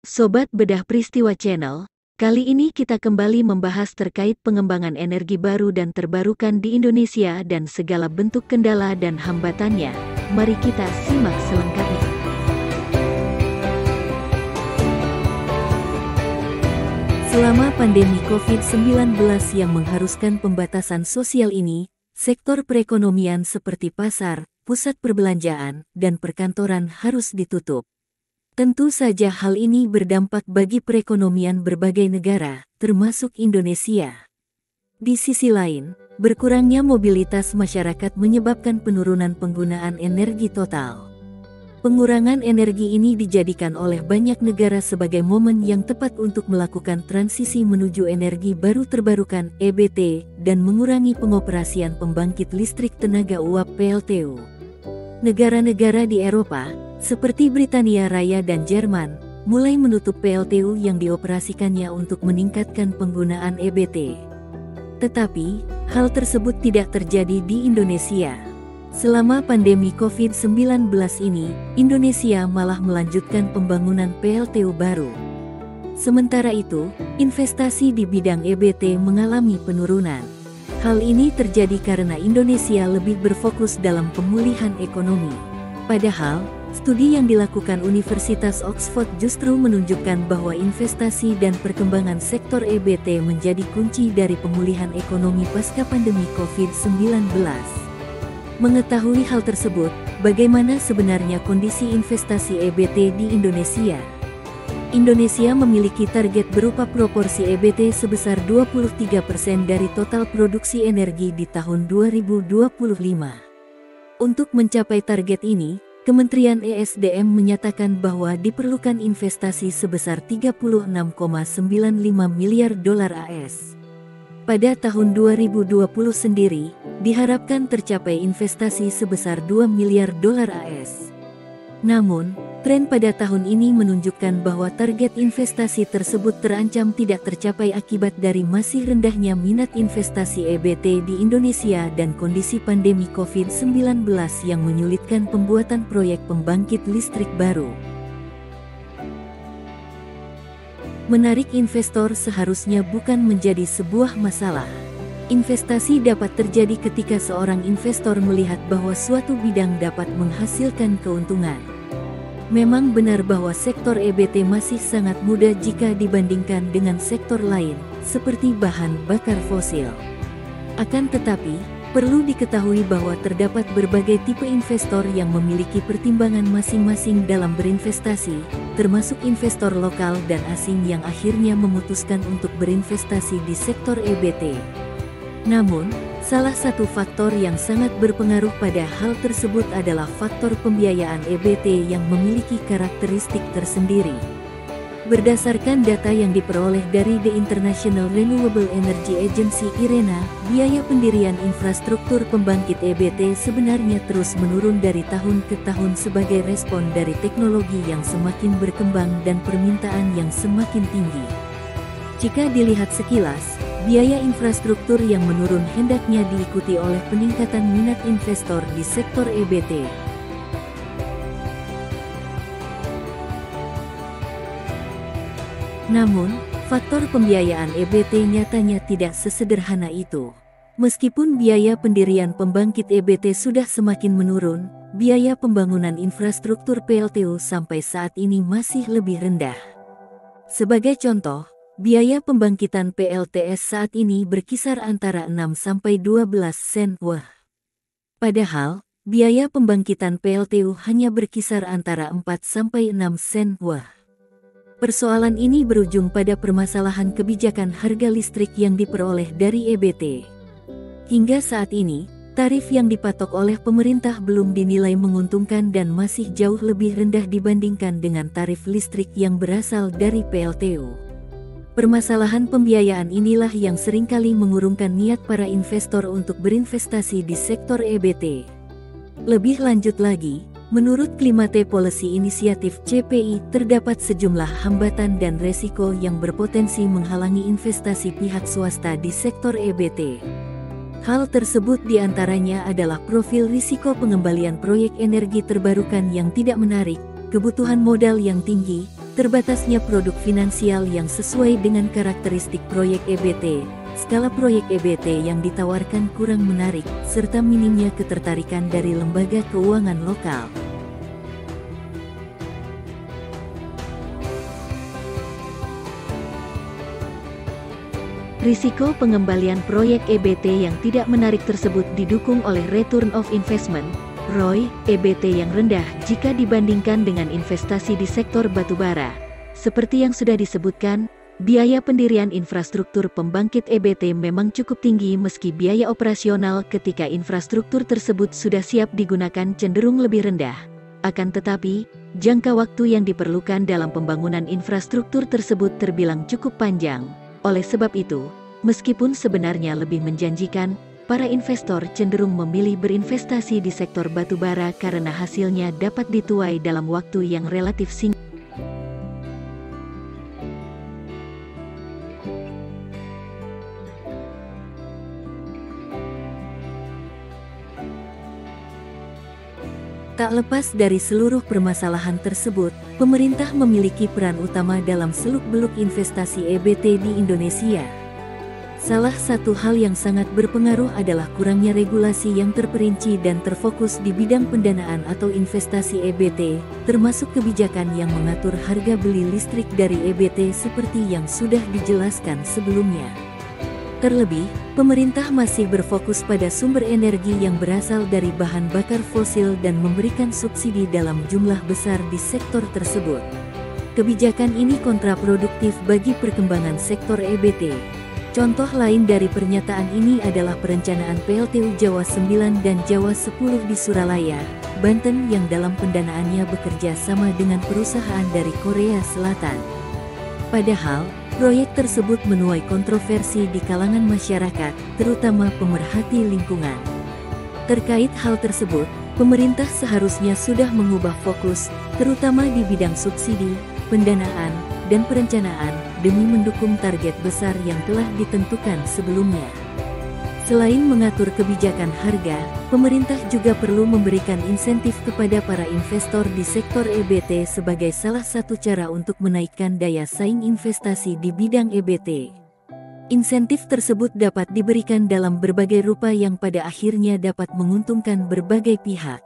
Sobat Bedah Peristiwa Channel, kali ini kita kembali membahas terkait pengembangan energi baru dan terbarukan di Indonesia dan segala bentuk kendala dan hambatannya. Mari kita simak selengkapnya. Selama pandemi COVID-19 yang mengharuskan pembatasan sosial ini, sektor perekonomian seperti pasar, pusat perbelanjaan, dan perkantoran harus ditutup. Tentu saja hal ini berdampak bagi perekonomian berbagai negara, termasuk Indonesia. Di sisi lain, berkurangnya mobilitas masyarakat menyebabkan penurunan penggunaan energi total. Pengurangan energi ini dijadikan oleh banyak negara sebagai momen yang tepat untuk melakukan transisi menuju energi baru terbarukan (EBT) dan mengurangi pengoperasian pembangkit listrik tenaga uap (PLTU). Negara-negara di Eropa, seperti Britania Raya dan Jerman, mulai menutup PLTU yang dioperasikannya untuk meningkatkan penggunaan EBT. Tetapi, hal tersebut tidak terjadi di Indonesia. Selama pandemi COVID-19 ini, Indonesia malah melanjutkan pembangunan PLTU baru. Sementara itu, investasi di bidang EBT mengalami penurunan. Hal ini terjadi karena Indonesia lebih berfokus dalam pemulihan ekonomi. Padahal, studi yang dilakukan Universitas Oxford justru menunjukkan bahwa investasi dan perkembangan sektor EBT menjadi kunci dari pemulihan ekonomi pasca pandemi COVID-19. Mengetahui hal tersebut, bagaimana sebenarnya kondisi investasi EBT di Indonesia? Indonesia memiliki target berupa proporsi EBT sebesar 23% dari total produksi energi di tahun 2025. Untuk mencapai target ini, Kementerian ESDM menyatakan bahwa diperlukan investasi sebesar 36,95 miliar dolar AS. Pada tahun 2020 sendiri, diharapkan tercapai investasi sebesar 2 miliar dolar AS. Namun, tren pada tahun ini menunjukkan bahwa target investasi tersebut terancam tidak tercapai akibat dari masih rendahnya minat investasi EBT di Indonesia dan kondisi pandemi COVID-19 yang menyulitkan pembuatan proyek pembangkit listrik baru. Menarik investor seharusnya bukan menjadi sebuah masalah. Investasi dapat terjadi ketika seorang investor melihat bahwa suatu bidang dapat menghasilkan keuntungan. Memang benar bahwa sektor EBT masih sangat muda jika dibandingkan dengan sektor lain, seperti bahan bakar fosil. Akan tetapi, perlu diketahui bahwa terdapat berbagai tipe investor yang memiliki pertimbangan masing-masing dalam berinvestasi, termasuk investor lokal dan asing yang akhirnya memutuskan untuk berinvestasi di sektor EBT. Namun, salah satu faktor yang sangat berpengaruh pada hal tersebut adalah faktor pembiayaan EBT yang memiliki karakteristik tersendiri. Berdasarkan data yang diperoleh dari The International Renewable Energy Agency (IRENA), biaya pendirian infrastruktur pembangkit EBT sebenarnya terus menurun dari tahun ke tahun sebagai respon dari teknologi yang semakin berkembang dan permintaan yang semakin tinggi. Jika dilihat sekilas, biaya infrastruktur yang menurun hendaknya diikuti oleh peningkatan minat investor di sektor EBT. Namun, faktor pembiayaan EBT nyatanya tidak sesederhana itu. Meskipun biaya pendirian pembangkit EBT sudah semakin menurun, biaya pembangunan infrastruktur PLTU sampai saat ini masih lebih rendah. Sebagai contoh, biaya pembangkitan PLTS saat ini berkisar antara 6–12 sen Wh. Padahal, biaya pembangkitan PLTU hanya berkisar antara 4–6 sen Wh. Persoalan ini berujung pada permasalahan kebijakan harga listrik yang diperoleh dari EBT. Hingga saat ini, tarif yang dipatok oleh pemerintah belum dinilai menguntungkan dan masih jauh lebih rendah dibandingkan dengan tarif listrik yang berasal dari PLTU. Permasalahan pembiayaan inilah yang seringkali mengurungkan niat para investor untuk berinvestasi di sektor EBT. Lebih lanjut lagi, menurut Climate Policy Initiative (CPI), terdapat sejumlah hambatan dan resiko yang berpotensi menghalangi investasi pihak swasta di sektor EBT. Hal tersebut diantaranya adalah profil risiko pengembalian proyek energi terbarukan yang tidak menarik, kebutuhan modal yang tinggi, terbatasnya produk finansial yang sesuai dengan karakteristik proyek EBT, skala proyek EBT yang ditawarkan kurang menarik, serta minimnya ketertarikan dari lembaga keuangan lokal. Risiko pengembalian proyek EBT yang tidak menarik tersebut didukung oleh Return of Investment (ROI) EBT yang rendah jika dibandingkan dengan investasi di sektor batubara. Seperti yang sudah disebutkan, biaya pendirian infrastruktur pembangkit EBT memang cukup tinggi meski biaya operasional ketika infrastruktur tersebut sudah siap digunakan cenderung lebih rendah. Akan tetapi, jangka waktu yang diperlukan dalam pembangunan infrastruktur tersebut terbilang cukup panjang. Oleh sebab itu, meskipun sebenarnya lebih menjanjikan, para investor cenderung memilih berinvestasi di sektor batubara karena hasilnya dapat dituai dalam waktu yang relatif singkat. Tak lepas dari seluruh permasalahan tersebut, pemerintah memiliki peran utama dalam seluk-beluk investasi EBT di Indonesia. Salah satu hal yang sangat berpengaruh adalah kurangnya regulasi yang terperinci dan terfokus di bidang pendanaan atau investasi EBT, termasuk kebijakan yang mengatur harga beli listrik dari EBT seperti yang sudah dijelaskan sebelumnya. Terlebih, pemerintah masih berfokus pada sumber energi yang berasal dari bahan bakar fosil dan memberikan subsidi dalam jumlah besar di sektor tersebut. Kebijakan ini kontraproduktif bagi perkembangan sektor EBT. Contoh lain dari pernyataan ini adalah perencanaan PLTU Jawa 9 dan Jawa 10 di Suralaya, Banten yang dalam pendanaannya bekerja sama dengan perusahaan dari Korea Selatan. Padahal, proyek tersebut menuai kontroversi di kalangan masyarakat, terutama pemerhati lingkungan. Terkait hal tersebut, pemerintah seharusnya sudah mengubah fokus, terutama di bidang subsidi, pendanaan, dan perencanaan, demi mendukung target besar yang telah ditentukan sebelumnya. Selain mengatur kebijakan harga, pemerintah juga perlu memberikan insentif kepada para investor di sektor EBT sebagai salah satu cara untuk menaikkan daya saing investasi di bidang EBT. Insentif tersebut dapat diberikan dalam berbagai rupa yang pada akhirnya dapat menguntungkan berbagai pihak.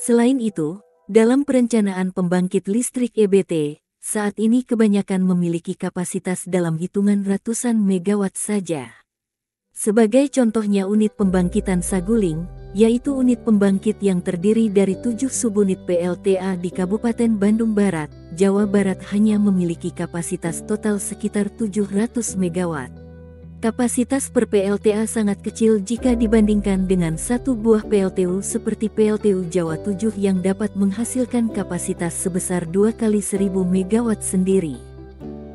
Selain itu, dalam perencanaan pembangkit listrik EBT, saat ini kebanyakan memiliki kapasitas dalam hitungan ratusan megawatt saja. Sebagai contohnya unit pembangkitan Saguling, yaitu unit pembangkit yang terdiri dari 7 subunit PLTA di Kabupaten Bandung Barat, Jawa Barat hanya memiliki kapasitas total sekitar 700 megawatt. Kapasitas per PLTA sangat kecil jika dibandingkan dengan satu buah PLTU seperti PLTU Jawa 7 yang dapat menghasilkan kapasitas sebesar 2 kali 1000 megawatt sendiri.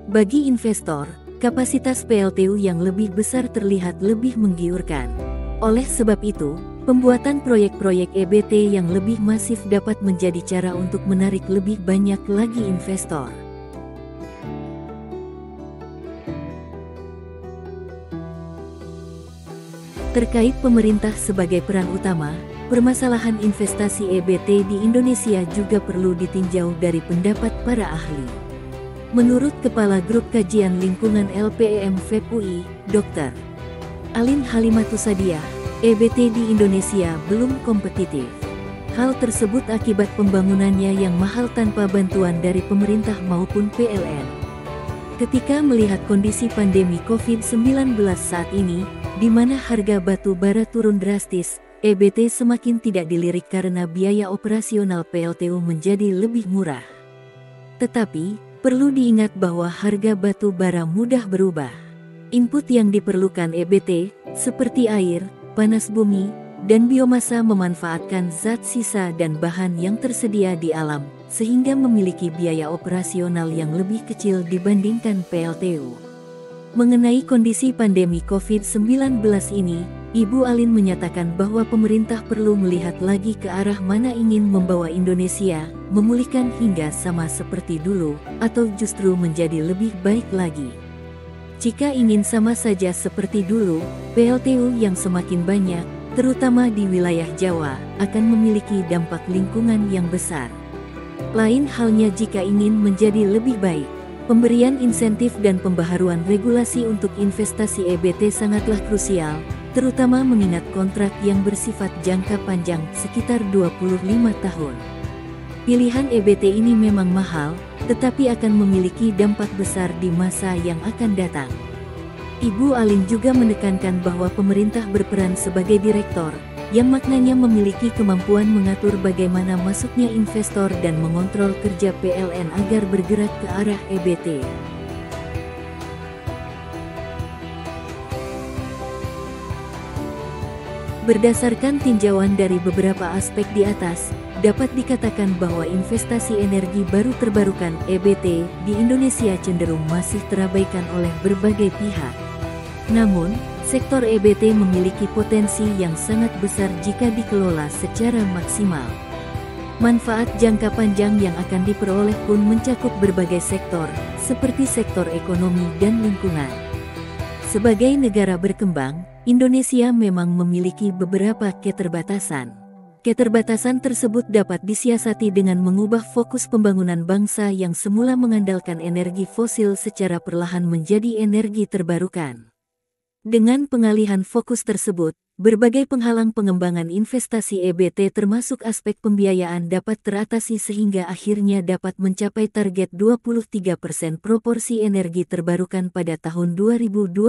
Bagi investor, kapasitas PLTU yang lebih besar terlihat lebih menggiurkan. Oleh sebab itu, pembuatan proyek-proyek EBT yang lebih masif dapat menjadi cara untuk menarik lebih banyak lagi investor. Terkait pemerintah sebagai peran utama, permasalahan investasi EBT di Indonesia juga perlu ditinjau dari pendapat para ahli. Menurut Kepala Grup Kajian Lingkungan LPEM FEB UI, Dr. Alin Halimatusadiah, EBT di Indonesia belum kompetitif. Hal tersebut akibat pembangunannya yang mahal tanpa bantuan dari pemerintah maupun PLN. Ketika melihat kondisi pandemi COVID-19 saat ini, di mana harga batu bara turun drastis, EBT semakin tidak dilirik karena biaya operasional PLTU menjadi lebih murah. Tetapi, perlu diingat bahwa harga batu bara mudah berubah. Input yang diperlukan EBT, seperti air, panas bumi, dan biomasa memanfaatkan zat sisa dan bahan yang tersedia di alam, sehingga memiliki biaya operasional yang lebih kecil dibandingkan PLTU. Mengenai kondisi pandemi COVID-19 ini, Ibu Alin menyatakan bahwa pemerintah perlu melihat lagi ke arah mana ingin membawa Indonesia, memulihkan hingga sama seperti dulu, atau justru menjadi lebih baik lagi. Jika ingin sama saja seperti dulu, PLTU yang semakin banyak, terutama di wilayah Jawa, akan memiliki dampak lingkungan yang besar. Lain halnya jika ingin menjadi lebih baik. Pemberian insentif dan pembaharuan regulasi untuk investasi EBT sangatlah krusial, terutama mengingat kontrak yang bersifat jangka panjang sekitar 25 tahun. Pilihan EBT ini memang mahal, tetapi akan memiliki dampak besar di masa yang akan datang. Ibu Alin juga menekankan bahwa pemerintah berperan sebagai direktor, yang maknanya memiliki kemampuan mengatur bagaimana masuknya investor dan mengontrol kerja PLN agar bergerak ke arah EBT. Berdasarkan tinjauan dari beberapa aspek di atas, dapat dikatakan bahwa investasi energi baru terbarukan (EBT) di Indonesia cenderung masih terabaikan oleh berbagai pihak. Namun, sektor EBT memiliki potensi yang sangat besar jika dikelola secara maksimal. Manfaat jangka panjang yang akan diperoleh pun mencakup berbagai sektor, seperti sektor ekonomi dan lingkungan. Sebagai negara berkembang, Indonesia memang memiliki beberapa keterbatasan. Keterbatasan tersebut dapat disiasati dengan mengubah fokus pembangunan bangsa yang semula mengandalkan energi fosil secara perlahan menjadi energi terbarukan. Dengan pengalihan fokus tersebut, berbagai penghalang pengembangan investasi EBT termasuk aspek pembiayaan dapat teratasi sehingga akhirnya dapat mencapai target 23% proporsi energi terbarukan pada tahun 2025.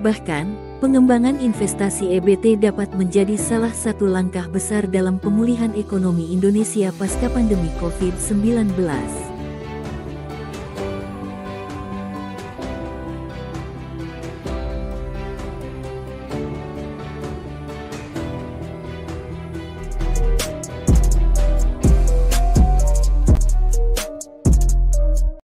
Bahkan, pengembangan investasi EBT dapat menjadi salah satu langkah besar dalam pemulihan ekonomi Indonesia pasca pandemi COVID-19.